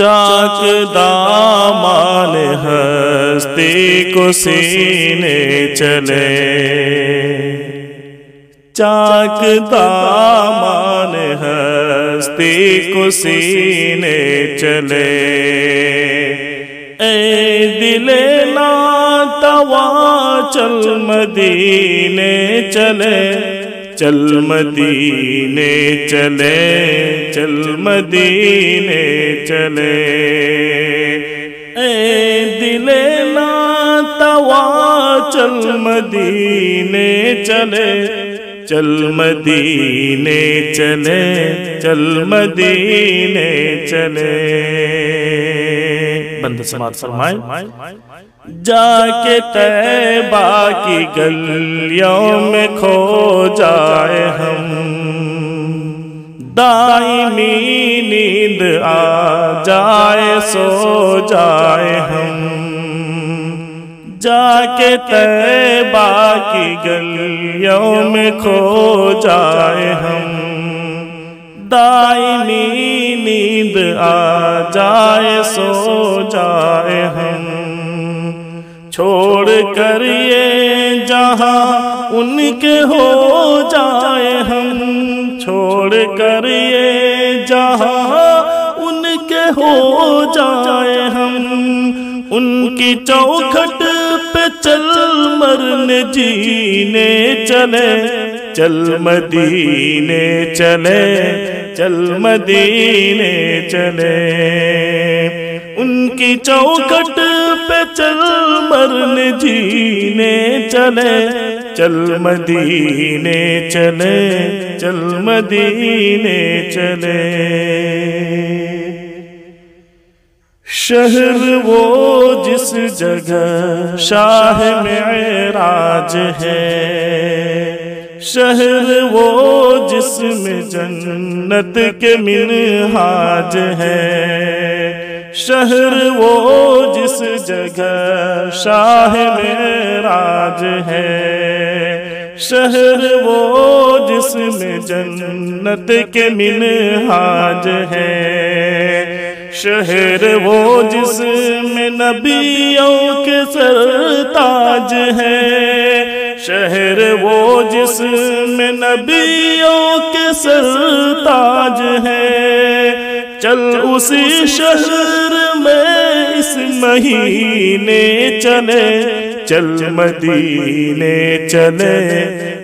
چاک دامان ہستی کو سینے چلے، چاک دامان ہستی کو سینے چلے، اے دل ناتوا چل مدینے چلے، چل مدینے چلے، چل مدینے چلے، اے دل ناتوا چل مدینے چلے، چل مدینے چلے، چل مدینے چلے۔ بندہ سماعت فرمائے، جا کے طیبہ کی گلیوں میں کھو جائے ہم، دائمی نیند آ جائے سو جائے ہم، جا کے طیبہ کی گلیوں میں کھو جائے ہم، دائمی نیند آ جائے سو جائے ہم، چھوڑ کر یہ جہاں ان کے ہو جائے ہم، چھوڑ کر یہ جہاں ان کے ہو جائے ہم، ان کی چوکھٹ پہ چل مرنے جینے چلے، چل مدینے چلے، چل مدینے چلے، ان کی چوکھٹ پہ چل مرنے جینے چلے، چل مدینے چلے، چل مدینے چلے۔ شہر وہ جس جگہ شاہ معراج ہے، شہر وہ جس میں جنت کے منہاج ہے، شہر وہ جس جگہ شاہ معراج ہے، شہر وہ جس میں جنت کے منہاج ہے، شہر وہ جس میں نبیوں کے سرتاج ہے، شہر وہ جس میں نبیوں کے سرتاج ہے، چل اسی شہر میں اس مہینے چلے، چل مدینے چلے،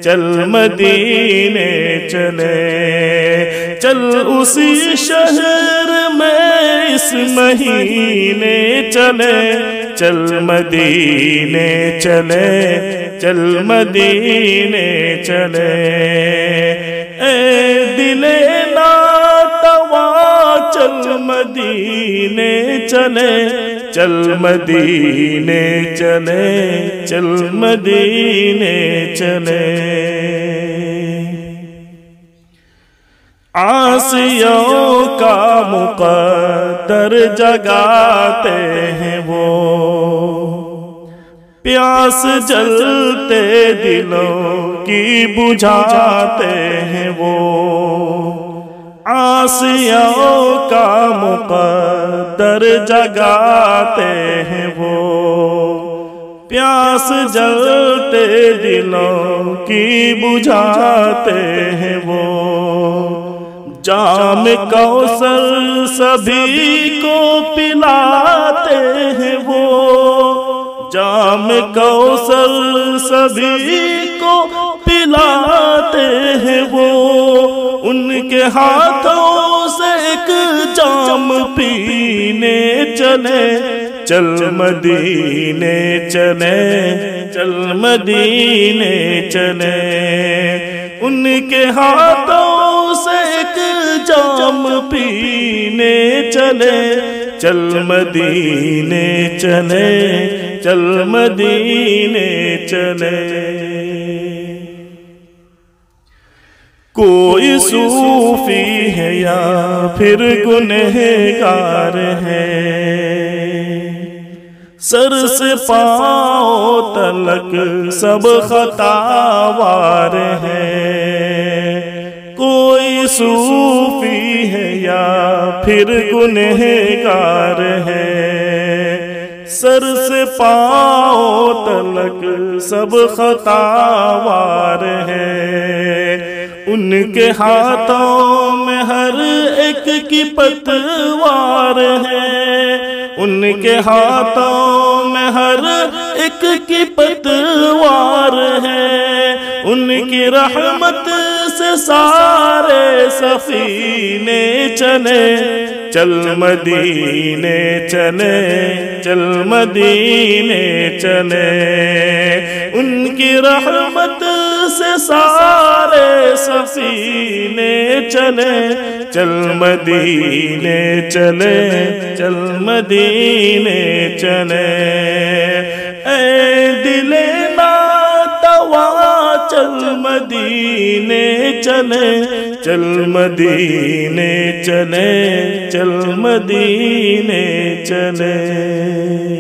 چل مدینے چلے، چل اسی شہر میں اس مہینے چلے، چل مدینے چلے، چل مدینے چلے، اے دل ناتوا چل مدینے چلے، چل مدینے چلے، چل مدینے چلے۔ عاصیوں کا مقدر جگاتے ہیں وہ، پیاس جلتے دلوں کی بجھاتے ہیں وہ، عاصیوں کا مقدر جگاتے ہیں وہ، پیاس جلتے دلوں کی بجھاتے ہیں وہ، جام کوثر سبھی کو پلاتے ہیں وہ، جام کوثر سبھی کو پلاتے ہیں وہ، ان کے ہاتھوں سے ایک جام پینے چلے، چل مدینے چلے، چل مدینے چلے، ان کے ہاتھوں سے ایک جام پینے چلے، چل مدینے چلے، چل مدینے چلے۔ کوئی صوفی ہے یا پھر گنہگار ہے، سر سے پاؤں تلک سب خطاوار ہے، کوئی صوفی ہے یا پھر گنہگار ہیں، سر سے پاؤں تلک سب خطاوار ہیں، ان کے ہاتھوں میں ہر ایک کی پتوار ہے، ان کے ہاتھوں میں ہر ایک کی پتوار ہے، ان کی رحمت سے سارے سفینے چلے، چل مدینے چلے، چل مدینے چلے، ان کی رحمت سے سارے سفینے چلے، چل مدینے چلے، چل مدینے چلے، اے دل ناتوا چل مدینے چلے، چل مدینے چلے، چل مدینے چلے۔